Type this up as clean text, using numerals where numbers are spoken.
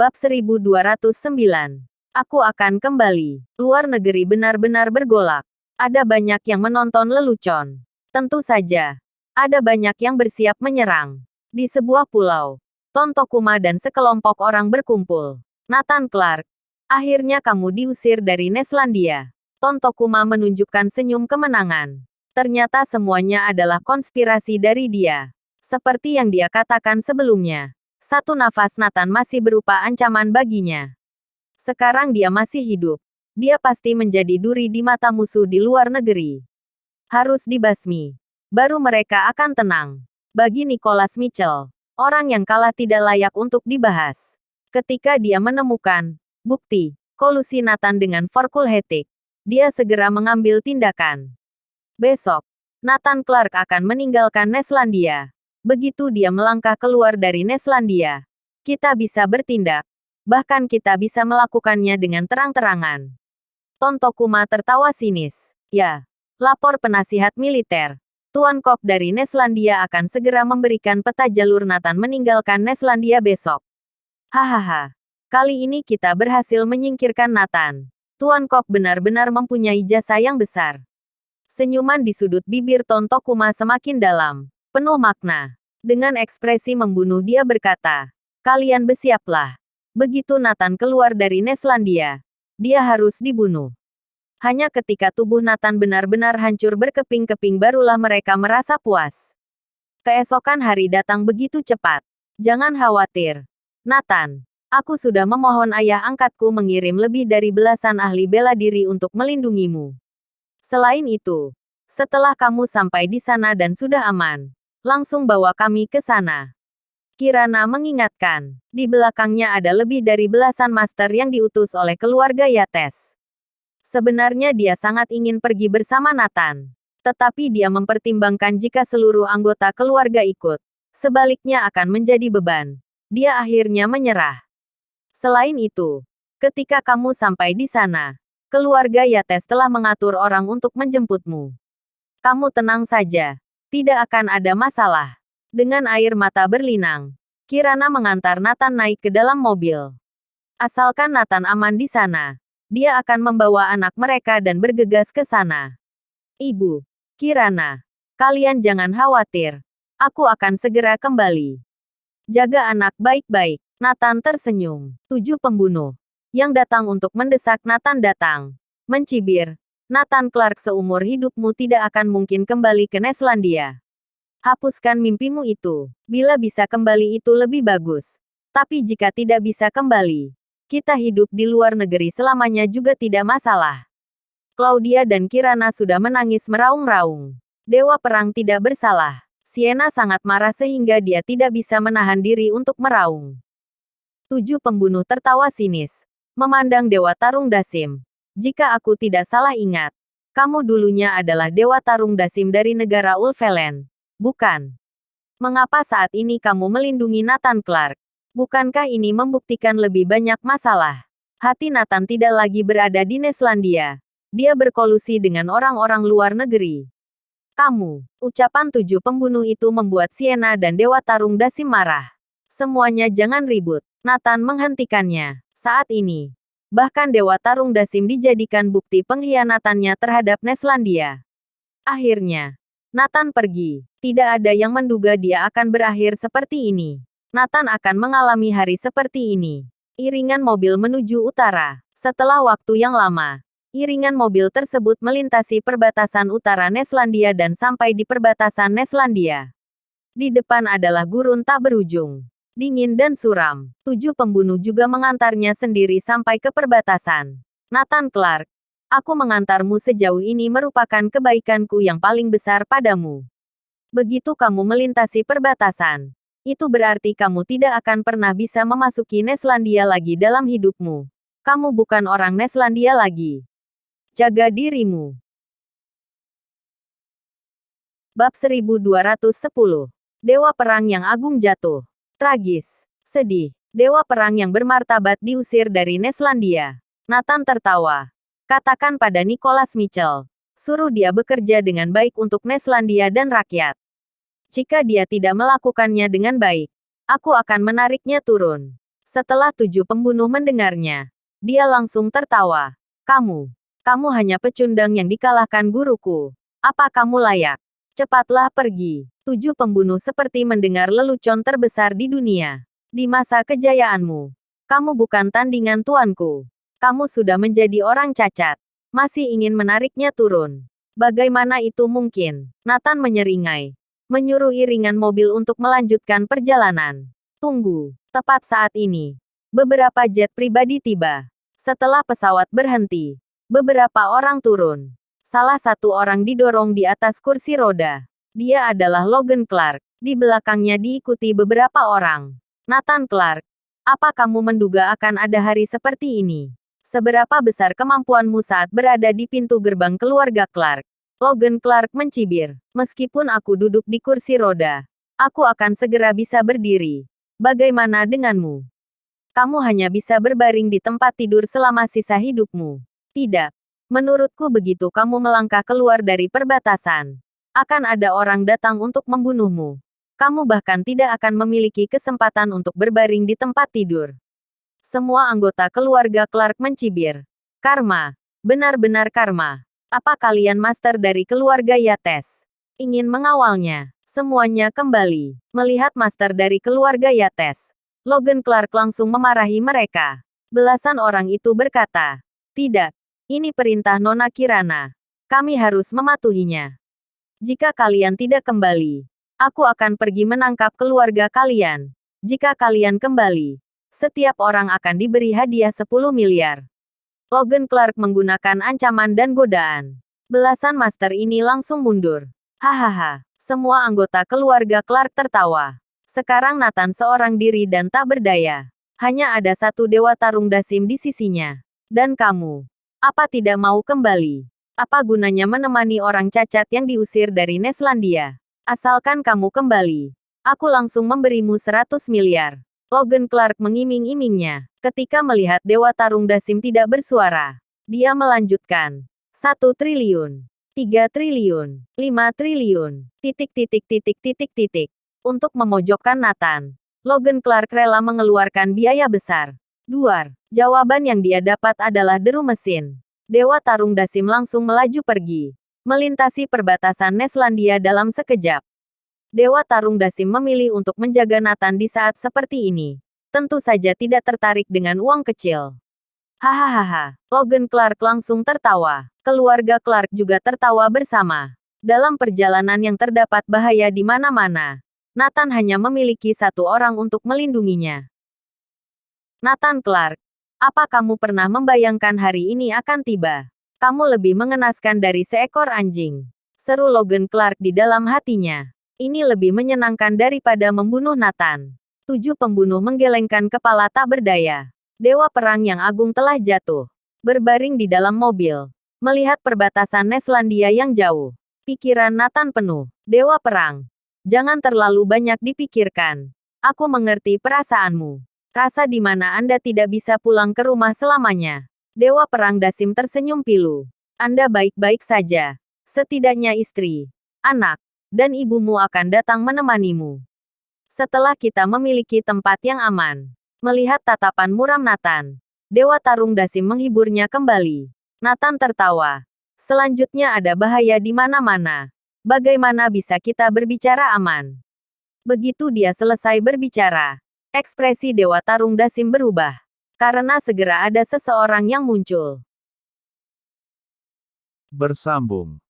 Bab 1209. Aku akan kembali. Luar negeri benar-benar bergolak. Ada banyak yang menonton lelucon. Tentu saja. Ada banyak yang bersiap menyerang. Di sebuah pulau, Ton Tokuma dan sekelompok orang berkumpul. Nathan Clark. Akhirnya kamu diusir dari Neslandia. Ton Tokuma menunjukkan senyum kemenangan. Ternyata semuanya adalah konspirasi dari dia. Seperti yang dia katakan sebelumnya. Satu nafas Nathan masih berupa ancaman baginya. Sekarang dia masih hidup. Dia pasti menjadi duri di mata musuh di luar negeri. Harus dibasmi. Baru mereka akan tenang. Bagi Nicholas Mitchell, orang yang kalah tidak layak untuk dibahas. Ketika dia menemukan bukti kolusi Nathan dengan Vorkulhetik, dia segera mengambil tindakan. Besok, Nathan Clark akan meninggalkan Neslandia. Begitu dia melangkah keluar dari Neslandia, kita bisa bertindak. Bahkan kita bisa melakukannya dengan terang-terangan. Ton Tokuma tertawa sinis. Ya, lapor penasihat militer. Tuan Kop dari Neslandia akan segera memberikan peta jalur Nathan meninggalkan Neslandia besok. Hahaha. Kali ini kita berhasil menyingkirkan Nathan. Tuan Kop benar-benar mempunyai jasa yang besar. Senyuman di sudut bibir Ton Tokuma semakin dalam. Penuh makna. Dengan ekspresi membunuh dia berkata, kalian bersiaplah. Begitu Nathan keluar dari Neslandia, dia harus dibunuh. Hanya ketika tubuh Nathan benar-benar hancur berkeping-keping barulah mereka merasa puas. Keesokan hari datang begitu cepat. Jangan khawatir. Nathan, aku sudah memohon ayah angkatku mengirim lebih dari belasan ahli bela diri untuk melindungimu. Selain itu, setelah kamu sampai di sana dan sudah aman, langsung bawa kami ke sana. Kirana mengingatkan, di belakangnya ada lebih dari belasan master yang diutus oleh keluarga Yates. Sebenarnya dia sangat ingin pergi bersama Nathan. Tetapi dia mempertimbangkan jika seluruh anggota keluarga ikut, sebaliknya akan menjadi beban. Dia akhirnya menyerah. Selain itu, ketika kamu sampai di sana, keluarga Yates telah mengatur orang untuk menjemputmu. Kamu tenang saja. Tidak akan ada masalah. Dengan air mata berlinang, Kirana mengantar Nathan naik ke dalam mobil. Asalkan Nathan aman di sana, dia akan membawa anak mereka dan bergegas ke sana. Ibu, Kirana, kalian jangan khawatir. Aku akan segera kembali. Jaga anak baik-baik. Nathan tersenyum. 7 pembunuh yang datang untuk mendesak Nathan datang. Mencibir. Nathan Clark, seumur hidupmu tidak akan mungkin kembali ke Neslandia. Hapuskan mimpimu itu. Bila bisa kembali itu lebih bagus. Tapi jika tidak bisa kembali, kita hidup di luar negeri selamanya juga tidak masalah. Claudia dan Kirana sudah menangis meraung-raung. Dewa Perang tidak bersalah. Sienna sangat marah sehingga dia tidak bisa menahan diri untuk meraung. 7 pembunuh tertawa sinis. Memandang Dewa Tarung Dasim. Jika aku tidak salah ingat, kamu dulunya adalah Dewa Tarung Dasim dari negara Ulvelen, bukan? Mengapa saat ini kamu melindungi Nathan Clark? Bukankah ini membuktikan lebih banyak masalah? Hati Nathan tidak lagi berada di Neslandia. Dia berkolusi dengan orang-orang luar negeri. Kamu, ucapan 7 pembunuh itu membuat Sienna dan Dewa Tarung Dasim marah. Semuanya jangan ribut. Nathan menghentikannya. Saat ini, bahkan Dewa Tarung Dasim dijadikan bukti pengkhianatannya terhadap Neslandia. Akhirnya, Nathan pergi. Tidak ada yang menduga dia akan berakhir seperti ini. Nathan akan mengalami hari seperti ini. Iringan mobil menuju utara. Setelah waktu yang lama, iringan mobil tersebut melintasi perbatasan utara Neslandia dan sampai di perbatasan Neslandia. Di depan adalah gurun tak berujung. Dingin dan suram. 7 pembunuh juga mengantarnya sendiri sampai ke perbatasan. Nathan Clark, aku mengantarmu sejauh ini merupakan kebaikanku yang paling besar padamu. Begitu kamu melintasi perbatasan, itu berarti kamu tidak akan pernah bisa memasuki Neslandia lagi dalam hidupmu. Kamu bukan orang Neslandia lagi. Jaga dirimu. Bab 1210. Dewa Perang yang Agung jatuh. Tragis. Sedih. Dewa Perang yang bermartabat diusir dari Neslandia. Nathan tertawa. Katakan pada Nicholas Mitchell. Suruh dia bekerja dengan baik untuk Neslandia dan rakyat. Jika dia tidak melakukannya dengan baik, aku akan menariknya turun. Setelah 7 pembunuh mendengarnya, dia langsung tertawa. Kamu hanya pecundang yang dikalahkan guruku. Apa kamu layak? Cepatlah pergi. 7 pembunuh seperti mendengar lelucon terbesar di dunia. Di masa kejayaanmu, kamu bukan tandingan tuanku. Kamu sudah menjadi orang cacat. Masih ingin menariknya turun. Bagaimana itu mungkin? Nathan menyeringai. Menyuruh iringan mobil untuk melanjutkan perjalanan. Tunggu. Tepat saat ini, beberapa jet pribadi tiba. Setelah pesawat berhenti, beberapa orang turun. Salah satu orang didorong di atas kursi roda. Dia adalah Logan Clark. Di belakangnya diikuti beberapa orang. Nathan Clark, apa kamu menduga akan ada hari seperti ini? Seberapa besar kemampuanmu saat berada di pintu gerbang keluarga Clark? Logan Clark mencibir. Meskipun aku duduk di kursi roda, aku akan segera bisa berdiri. Bagaimana denganmu? Kamu hanya bisa berbaring di tempat tidur selama sisa hidupmu. Tidak. Menurutku begitu kamu melangkah keluar dari perbatasan, akan ada orang datang untuk membunuhmu. Kamu bahkan tidak akan memiliki kesempatan untuk berbaring di tempat tidur. Semua anggota keluarga Clark mencibir. Karma. Benar-benar karma. Apa kalian master dari keluarga Yates? Ingin mengawalnya? Semuanya kembali. Melihat master dari keluarga Yates, Logan Clark langsung memarahi mereka. Belasan orang itu berkata, "Tidak. Ini perintah Nona Kirana. Kami harus mematuhinya. Jika kalian tidak kembali, aku akan pergi menangkap keluarga kalian. Jika kalian kembali, setiap orang akan diberi hadiah 10 miliar." Logan Clark menggunakan ancaman dan godaan. Belasan master ini langsung mundur. Hahaha. Semua anggota keluarga Clark tertawa. Sekarang Nathan seorang diri dan tak berdaya. Hanya ada satu dewa tarung dasim di sisinya. Dan kamu. Apa tidak mau kembali? Apa gunanya menemani orang cacat yang diusir dari Neslandia? Asalkan kamu kembali, aku langsung memberimu 100 miliar. Logan Clark mengiming-imingnya. Ketika melihat dewa tarung dasim tidak bersuara, dia melanjutkan. 1 triliun. 3 triliun, 5 triliun, titik. Untuk memojokkan Nathan, Logan Clark rela mengeluarkan biaya besar. Duar. Jawaban yang dia dapat adalah deru mesin. Dewa tarung dasim langsung melaju pergi, melintasi perbatasan Neslandia dalam sekejap. Dewa tarung dasim memilih untuk menjaga Nathan di saat seperti ini. Tentu saja tidak tertarik dengan uang kecil. Hahaha. Logan Clark langsung tertawa. Keluarga Clark juga tertawa bersama. Dalam perjalanan yang terdapat bahaya di mana-mana, Nathan hanya memiliki satu orang untuk melindunginya. Nathan Clark, apa kamu pernah membayangkan hari ini akan tiba? Kamu lebih mengenaskan dari seekor anjing. Seru Logan Clark di dalam hatinya. Ini lebih menyenangkan daripada membunuh Nathan. 7 pembunuh menggelengkan kepala tak berdaya. Dewa perang yang agung telah jatuh. Berbaring di dalam mobil. Melihat perbatasan Neslandia yang jauh. Pikiran Nathan penuh. Dewa perang. Jangan terlalu banyak dipikirkan. Aku mengerti perasaanmu. Rasa di mana Anda tidak bisa pulang ke rumah selamanya. Dewa perang dasim tersenyum pilu. Anda baik-baik saja. Setidaknya istri, anak, dan ibumu akan datang menemanimu. Setelah kita memiliki tempat yang aman. Melihat tatapan muram Nathan, dewa tarung dasim menghiburnya kembali. Nathan tertawa. Selanjutnya ada bahaya di mana-mana. Bagaimana bisa kita berbicara aman? Begitu dia selesai berbicara, ekspresi dewa tarung dasim berubah. Karena segera ada seseorang yang muncul. Bersambung.